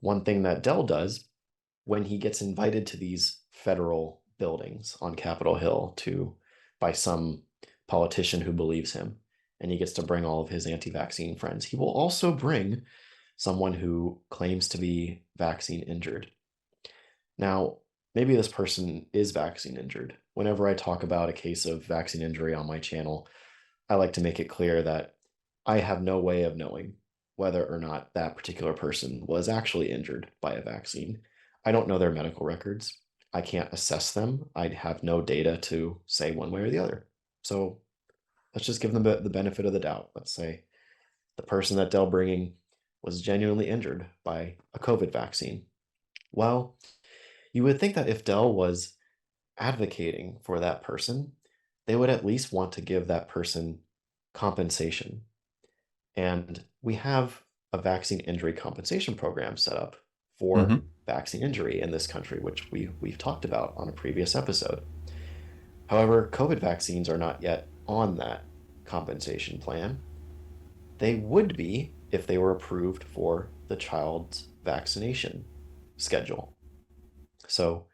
one thing that Dell does when he gets invited to these federal buildings on Capitol Hill by some politician who believes him, and he gets to bring all of his anti-vaccine friends, he will also bring someone who claims to be vaccine injured. Now, maybe this person is vaccine injured. Whenever I talk about a case of vaccine injury on my channel, I like to make it clear that I have no way of knowing whether or not that particular person was actually injured by a vaccine. I don't know their medical records. I can't assess them. I have no data to say one way or the other. So let's just give them the benefit of the doubt. Let's say the person that Dell bringing was genuinely injured by a COVID vaccine. Well, you would think that if Dell was advocating for that person, they would at least want to give that person compensation. And we have a vaccine injury compensation program set up for vaccine injury in this country, which we've talked about on a previous episode. However, COVID vaccines are not yet on that compensation plan. They would be if they were approved for the child's vaccination schedule. So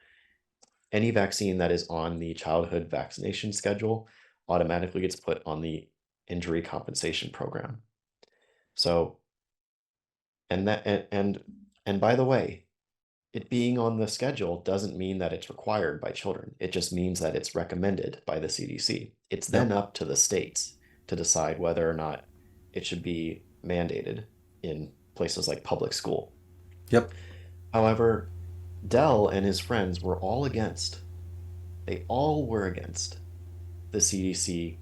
any vaccine that is on the childhood vaccination schedule automatically gets put on the injury compensation program. So, and by the way, it being on the schedule doesn't mean that it's required by children. It just means that it's recommended by the CDC. It's then up to the states to decide whether or not it should be mandated in places like public school. Yep. However, Dell and his friends were all against. They all were against the CDC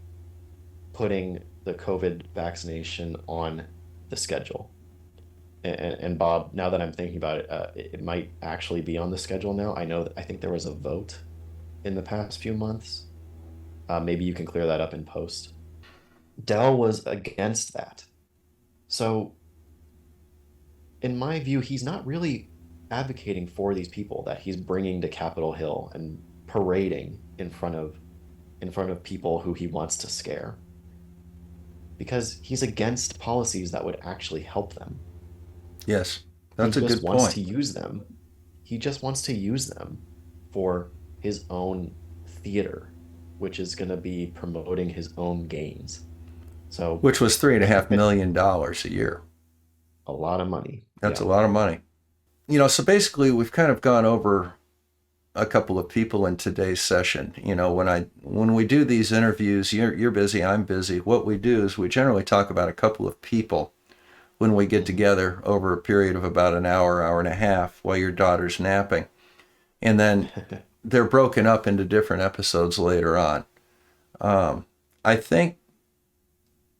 putting the COVID vaccination on the schedule. And Bob, now that I'm thinking about it, it might actually be on the schedule now. I think there was a vote in the past few months. Maybe you can clear that up in post. Dell was against that. So, in my view, he's not really advocating for these people that he's bringing to Capitol Hill and parading in front of people who he wants to scare. Because he's against policies that would actually help them. Yes, that's a good point. He just wants to use them. He just wants to use them for his own theater, which is going to be promoting his own gains. So, which was $3.5 million a year. A lot of money. That's a lot of money. So basically we've kind of gone over a couple of people in today's session. When we do these interviews, you're busy, I'm busy. What we do is we generally talk about a couple of people when we get together over a period of about an hour, hour and a half while your daughter's napping. And then they're broken up into different episodes later on. I think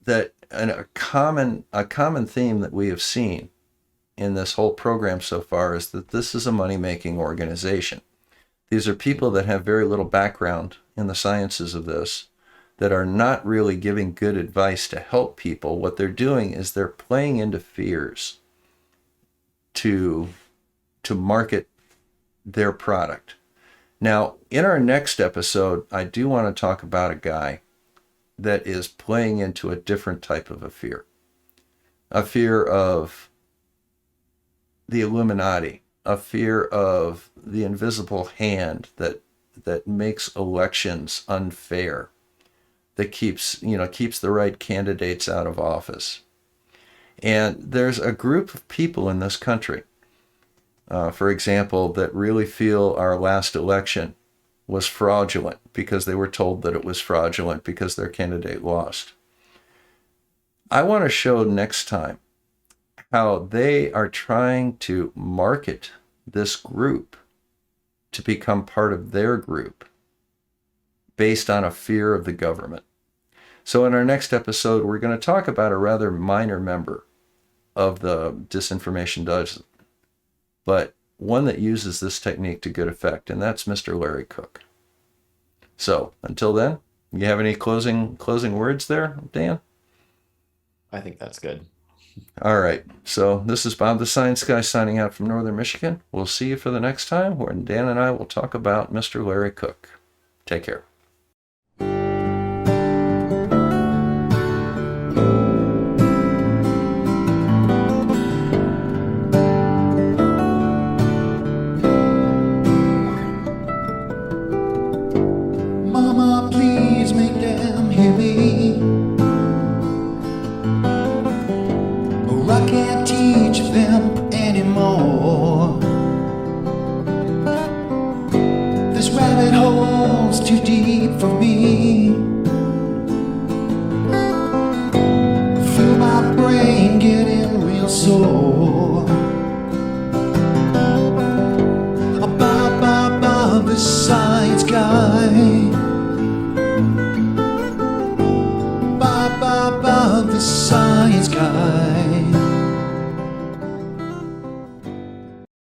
that a common theme that we have seen in this whole program so far is that this is a money-making organization. These are people that have very little background in the sciences of this, that are not really giving good advice to help people. What they're doing is they're playing into fears to market their product. Now, in our next episode, I do want to talk about a guy that is playing into a different type of a fear of the Illuminati, a fear of the invisible hand that makes elections unfair, that keeps the right candidates out of office. And there's a group of people in this country, for example, that really feel our last election was fraudulent because they were told that it was fraudulent because their candidate lost. I want to show next time how they are trying to market this group to become part of their group based on a fear of the government. So in our next episode, we're going to talk about a rather minor member of the Disinformation Dozen, but one that uses this technique to good effect, and that's Mr. Larry Cook. So until then, you have any closing words there, Dan? I think that's good. All right. So this is Bob the Science Guy signing out from Northern Michigan. We'll see you for the next time when Dan and I will talk about Mr. Larry Cook. Take care. bones too deep for me. Feel my brain getting real sore.